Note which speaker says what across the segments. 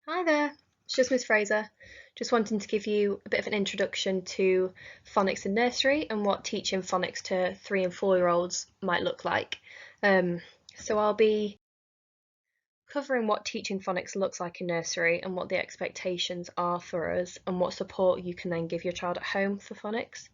Speaker 1: Hi there, it's just Miss Fraser. Just wanting to give you a bit of an introduction to phonics in nursery and what teaching phonics to 3 and 4-year-olds might look like. Um, so I'll be covering what teaching phonics looks like in nursery and what the expectations are for us and what support you can then give your child at home for phonics.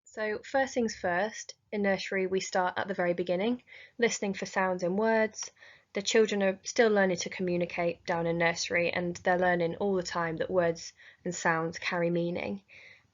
Speaker 1: So first things first, in nursery we start at the very beginning, listening for sounds and words. The children are still learning to communicate down in nursery and they're learning all the time that words and sounds carry meaning.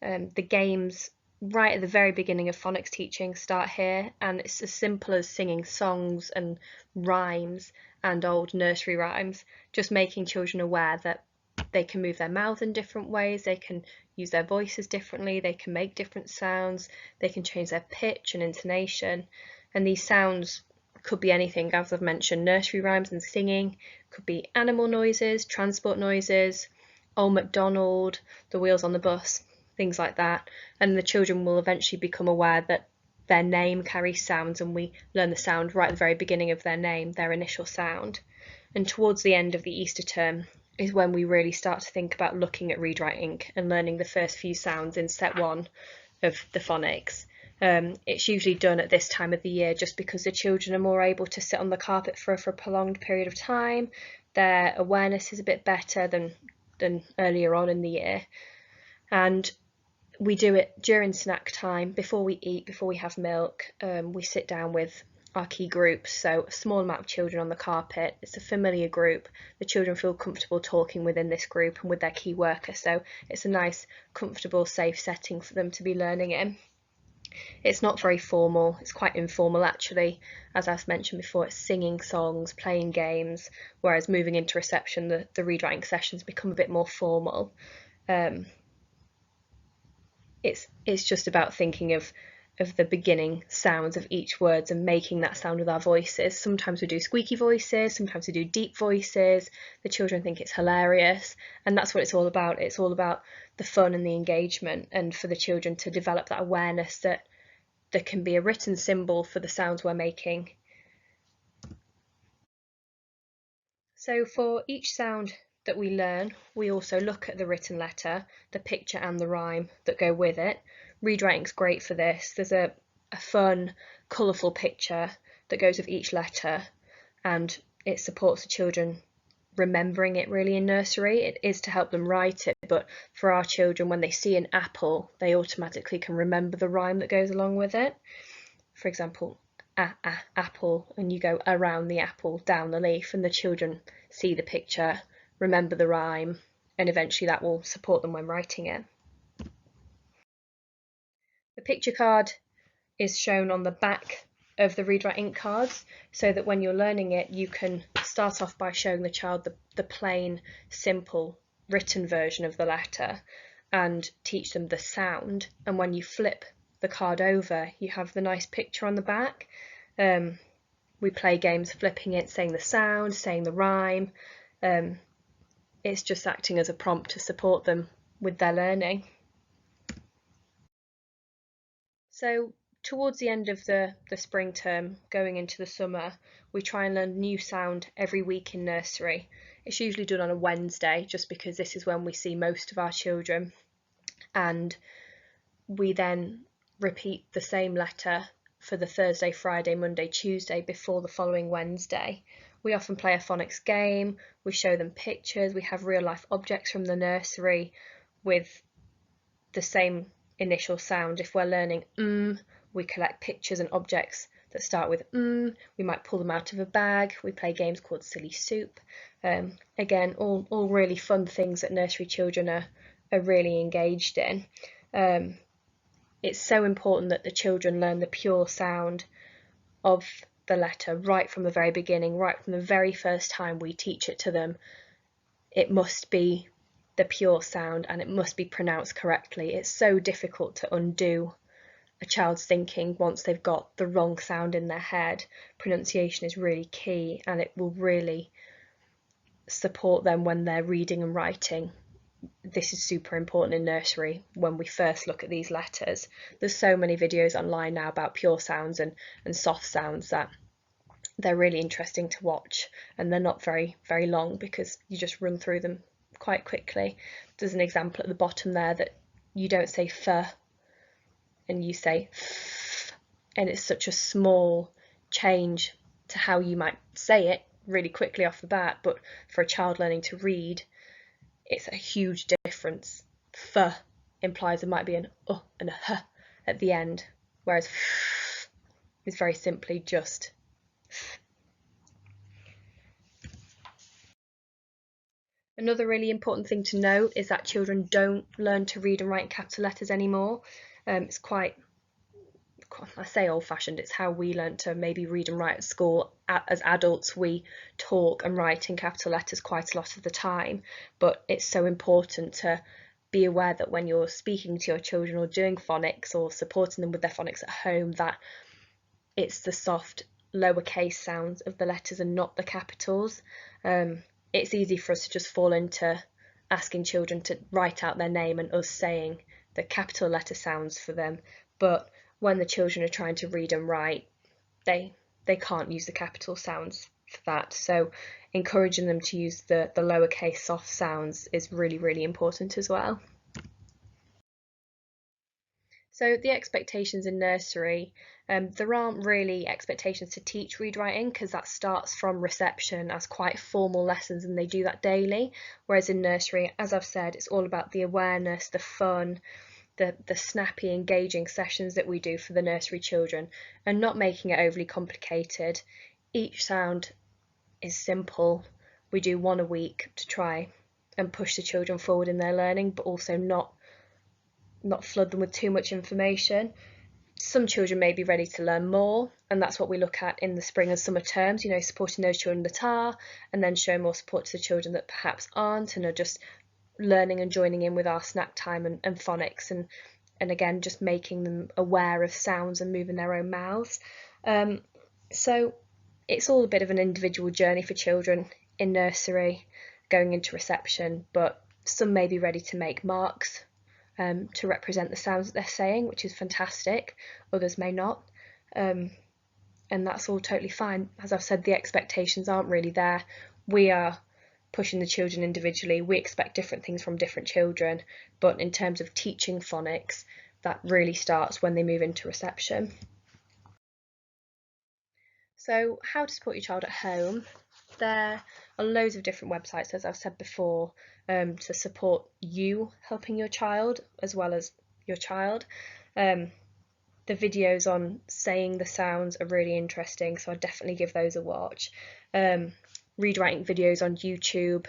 Speaker 1: The games right at the very beginning of phonics teaching start here, and it's as simple as singing songs and rhymes and old nursery rhymes, just making children aware that they can move their mouth in different ways, they can use their voices differently, they can make different sounds, they can change their pitch and intonation. And these sounds could be anything, as I've mentioned, nursery rhymes and singing, could be animal noises, transport noises, Old MacDonald, the wheels on the bus, things like that. And the children will eventually become aware that their name carries sounds, and we learn the sound right at the very beginning of their name, their initial sound. And towards the end of the Easter term is when we really start to think about looking at read, write, ink and learning the first few sounds in set one of the phonics. It's usually done at this time of the year just because the children are more able to sit on the carpet for a prolonged period of time. Their awareness is a bit better than earlier on in the year. And we do it during snack time, before we eat, before we have milk. We sit down with our key groups, so a small amount of children on the carpet. It's a familiar group. The children feel comfortable talking within this group and with their key worker, so it's a nice, comfortable, safe setting for them to be learning in. It's not very formal, it's quite informal actually. As I've mentioned before, it's singing songs, playing games, whereas moving into reception, the read writing sessions become a bit more formal. It's just about thinking of the beginning sounds of each words and making that sound with our voices. Sometimes we do squeaky voices, sometimes we do deep voices. The children think it's hilarious, and that's what it's all about. It's all about the fun and the engagement, and for the children to develop that awareness that there can be a written symbol for the sounds we're making. So for each sound that we learn, we also look at the written letter, the picture and the rhyme that go with it. Read writing's great for this. There's a fun, colourful picture that goes with each letter, and it supports the children remembering it really in nursery. It is to help them write it, but for our children, when they see an apple, they automatically can remember the rhyme that goes along with it. For example, apple, and you go around the apple, down the leaf, and the children see the picture, remember the rhyme, and eventually that will support them when writing it. The picture card is shown on the back of the read write ink cards, so that when you're learning it, you can start off by showing the child the plain, simple written version of the letter and teach them the sound. And when you flip the card over, you have the nice picture on the back. We play games flipping it, saying the sound, saying the rhyme. It's just acting as a prompt to support them with their learning. So towards the end of the spring term, going into the summer, we try and learn a new sound every week in nursery. It's usually done on a Wednesday, just because this is when we see most of our children. And we then repeat the same letter for the Thursday, Friday, Monday, Tuesday before the following Wednesday. We often play a phonics game, we show them pictures, we have real life objects from the nursery with the same initial sound. If we're learning we collect pictures and objects that start with we might pull them out of a bag. We play games called Silly Soup. Again, all really fun things that nursery children are really engaged in. It's so important that the children learn the pure sound of the letter right from the very beginning, right from the very first time we teach it to them. It must be the pure sound and it must be pronounced correctly. It's so difficult to undo a child's thinking once they've got the wrong sound in their head. Pronunciation is really key, and it will really support them when they're reading and writing. This is super important in nursery when we first look at these letters. There's so many videos online now about pure sounds and soft sounds that they're really interesting to watch, and they're not very long because you just run through them quite quickly. There's an example at the bottom there that you don't say f and you say f, and it's such a small change to how you might say it really quickly off the bat, but for a child learning to read, it's a huge difference. F implies there might be an and a h at the end, whereas f is very simply just f. Another really important thing to note is that children don't learn to read and write in capital letters anymore. It's quite, I say old-fashioned, it's how we learn to maybe read and write at school. As adults, we talk and write in capital letters quite a lot of the time, but it's so important to be aware that when you're speaking to your children or doing phonics or supporting them with their phonics at home, that it's the soft lowercase sounds of the letters and not the capitals. It's easy for us to just fall into asking children to write out their name and us saying the capital letter sounds for them, but when the children are trying to read and write, they can't use the capital sounds for that. So encouraging them to use the lowercase soft sounds is really important as well. So the expectations in nursery, there aren't really expectations to teach read writing because that starts from reception as quite formal lessons and they do that daily. Whereas in nursery, as I've said, it's all about the awareness, the fun, the snappy, engaging sessions that we do for the nursery children and not making it overly complicated. Each sound is simple. We do one a week to try and push the children forward in their learning, but also not flood them with too much information. Some children may be ready to learn more, and that's what we look at in the spring and summer terms, supporting those children that are, and then showing more support to the children that perhaps aren't and are just learning and joining in with our snack time and phonics, and again just making them aware of sounds and moving their own mouths. So it's all a bit of an individual journey for children in nursery going into reception, but some may be ready to make marks to represent the sounds that they're saying, which is fantastic. Others may not, and that's all totally fine. As I've said, the expectations aren't really there. We are pushing the children individually. We expect different things from different children, but in terms of teaching phonics, that really starts when they move into reception. So how to support your child at home? There are loads of different websites, as I've said before, to support you helping your child as well as your child. The videos on saying the sounds are really interesting, so I'd definitely give those a watch. Read writing videos on YouTube,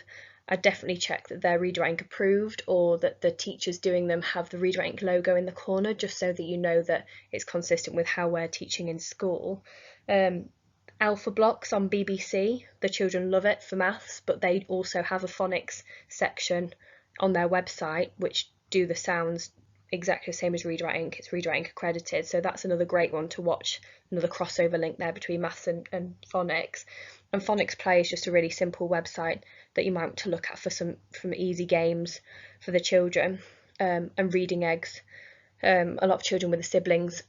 Speaker 1: I'd definitely check that they're read writing approved or that the teachers doing them have the read writing logo in the corner, just so that you know that it's consistent with how we're teaching in school. Alpha blocks on BBC, the children love it for maths, but they also have a phonics section on their website which do the sounds exactly the same as read writing. It's read writing accredited, so that's another great one to watch, another crossover link there between maths and phonics. And Phonics Play is just a really simple website that you might want to look at for some easy games for the children. And Reading Eggs, a lot of children with the siblings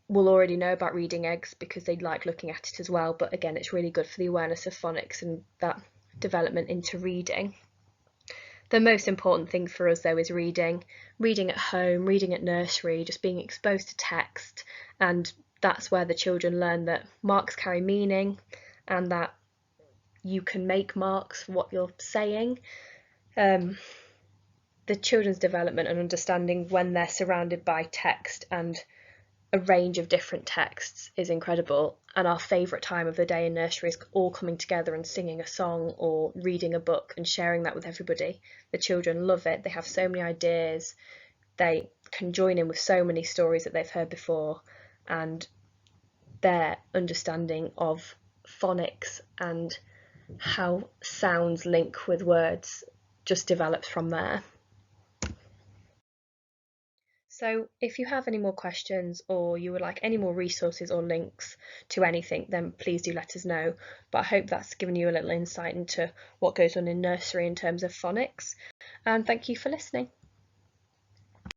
Speaker 1: will already know about Reading Eggs because they like looking at it as well, but again it's really good for the awareness of phonics and that development into reading. The most important thing for us though is reading at home, reading at nursery, just being exposed to text, and that's where the children learn that marks carry meaning and that you can make marks for what you're saying. The children's development and understanding when they're surrounded by text and a range of different texts is incredible, and our favourite time of the day in nursery is all coming together and singing a song or reading a book and sharing that with everybody. The children love it, they have so many ideas, they can join in with so many stories that they've heard before, and their understanding of phonics and how sounds link with words just develops from there. So if you have any more questions or you would like any more resources or links to anything, then please do let us know. But I hope that's given you a little insight into what goes on in nursery in terms of phonics. And thank you for listening.